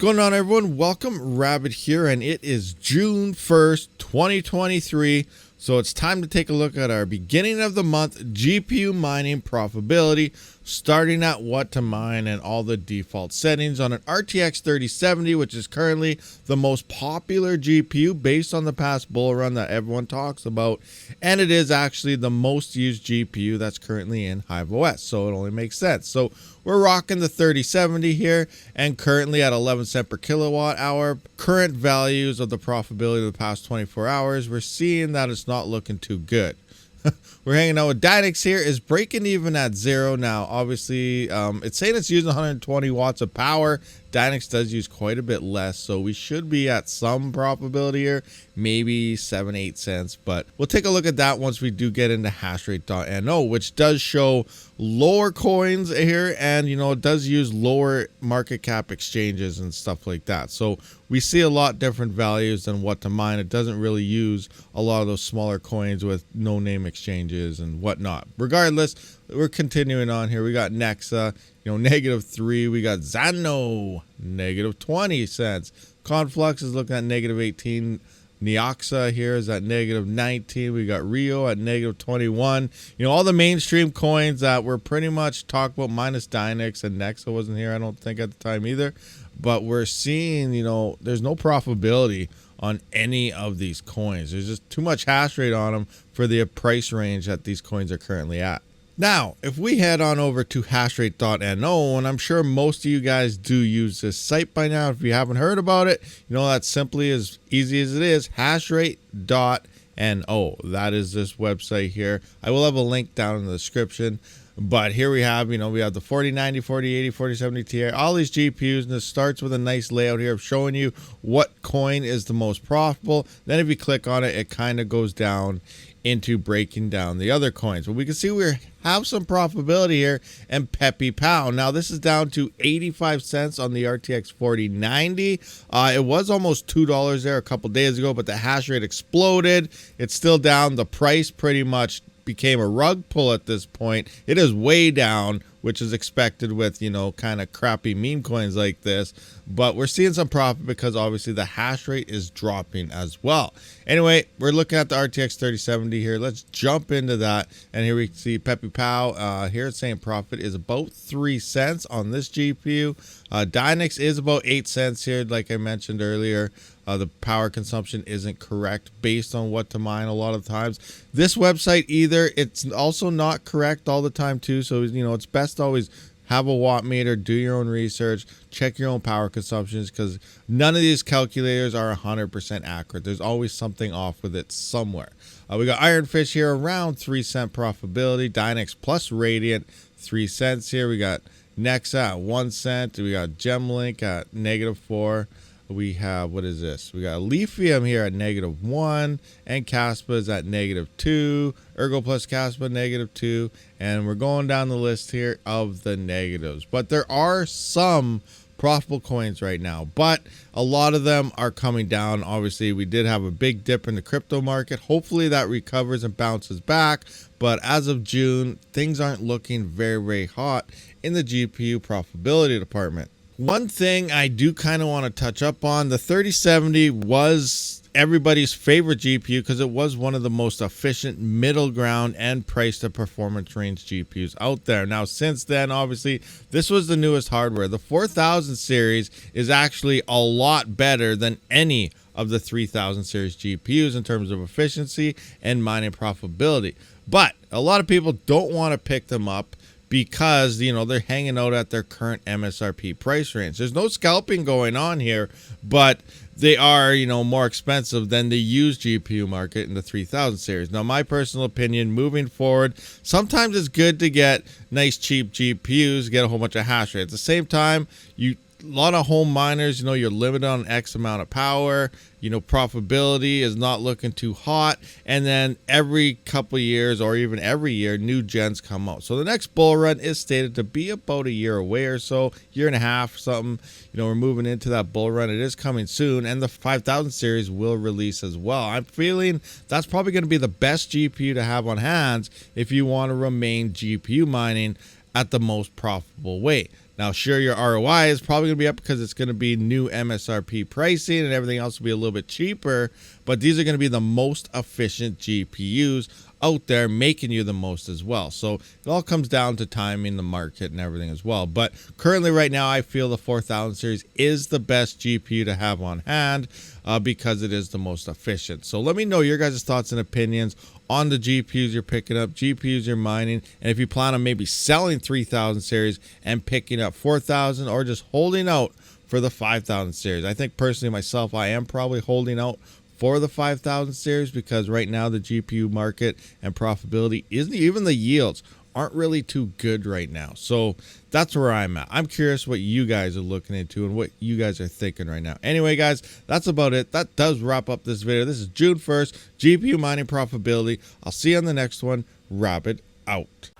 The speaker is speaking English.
going on, everyone? Welcome, Rabid here, and it is June 1st, 2023. So it's time to take a look at our beginning of the month GPU mining profitability, starting at what to mine and all the default settings on an RTX 3070, which is currently the most popular GPU based on the past bull run that everyone talks about. And it is actually the most used GPU that's currently in HiveOS, so it only makes sense. So we're rocking the 3070 here, and currently at 11 cents per kilowatt hour. Current values of the profitability of the past 24 hours, we're seeing that it's not looking too good. We're hanging out with Dynix here, is breaking even at 0 now. Obviously, it's saying it's using 120 watts of power. Dynix does use quite a bit less, so we should be at some profitability here, maybe 7-8 cents. But we'll take a look at that once we do get into Hashrate.no, which does show lower coins here, and it does use lower market cap exchanges and stuff like that. So we see a lot different values than what to mine. It doesn't really use a lot of those smaller coins with no name exchanges and whatnot. Regardless, we're continuing on here. We got Nexa, -3. We got Zano, -20 cents. Conflux is looking at -18. Neoxa here is at -19. We got Rio at -21. All the mainstream coins that were pretty much talked about, minus Dynix, and Nexa wasn't here, I don't think, at the time either. But we're seeing, there's no profitability on any of these coins. There's just too much hash rate on them for the price range that these coins are currently at. Now, if we head on over to Hashrate.no, and I'm sure most of you guys do use this site by now. If you haven't heard about it, that's simply as easy as it is, Hashrate.no. That is this website here. I will have a link down in the description. But here we have, we have the 4090, 4080, 4070 Ti, all these GPUs, and it starts with a nice layout here of showing you what coin is the most profitable. Then if you click on it, it kind of goes down into breaking down the other coins. But we can see we have some profitability here, and Peppy Pow. Now this is down to 85 cents on the RTX 4090. It was almost $2 there a couple days ago, but the hash rate exploded. It's still down. The price pretty much became a rug pull at this point. It is way down, which is expected with kind of crappy meme coins like this, but we're seeing some profit because obviously the hash rate is dropping as well. Anyway, we're looking at the RTX 3070 here. Let's jump into that, and here we see Peppy Pow here. It's saying profit is about 3 cents on this GPU. Dynix is about 8 cents here, like I mentioned earlier. The power consumption isn't correct based on what to mine a lot of times. This website either, it's also not correct all the time too, so it's best to always have a watt meter, do your own research, check your own power consumptions, because none of these calculators are 100% accurate. There's always something off with it somewhere. We got Ironfish here around 3 cent profitability. Dynix plus Radiant 3 cents here. We got Nexa at 1 cent. We got Gemlink at -4. We have, what is this? We got Lithium here at -1, and Caspa is at -2. Ergo plus Caspa -2, and we're going down the list here of the negatives. But there are some profitable coins right now, but a lot of them are coming down. Obviously, we did have a big dip in the crypto market. Hopefully that recovers and bounces back, but as of June, things aren't looking very, very hot in the GPU profitability department. One thing I do kind of want to touch up on, the 3070 was everybody's favorite GPU because it was one of the most efficient middle ground and price to performance range GPUs out there. Now, since then, obviously, this was the newest hardware. The 4000 series is actually a lot better than any of the 3000 series GPUs in terms of efficiency and mining profitability. But a lot of people don't want to pick them up because they're hanging out at their current MSRP price range. There's no scalping going on here, but they are more expensive than the used GPU market in the 3000 series. Now, my personal opinion, moving forward, sometimes it's good to get nice cheap GPUs, get a whole bunch of hash rate. At the same time, a lot of home miners, you're limited on X amount of power. Profitability is not looking too hot. And then every couple of years, or even every year, new gens come out. So the next bull run is stated to be about a year away or so, year and a half, something. We're moving into that bull run. It is coming soon, and the 5000 series will release as well. I'm feeling that's probably going to be the best GPU to have on hands if you want to remain GPU mining at the most profitable way. Now, sure, your ROI is probably going to be up because it's going to be new MSRP pricing and everything else will be a little bit cheaper, but these are going to be the most efficient GPUs out there, making you the most as well. So it all comes down to timing, the market, and everything as well. But currently right now, I feel the 4000 series is the best GPU to have on hand because it is the most efficient. So let me know your guys' thoughts and opinions on the GPUs you're picking up, GPUs you're mining, and if you plan on maybe selling 3000 series and picking up 4000 or just holding out for the 5000 series. I think personally myself, I am probably holding out for the 5000 series because right now the GPU market and profitability isn't, even the yields aren't really too good right now. So that's where I'm at. I'm curious what you guys are looking into and what you guys are thinking right now. Anyway, guys, that's about it. That does wrap up this video. This is June 1st, GPU mining profitability. I'll see you on the next one. Rabid out.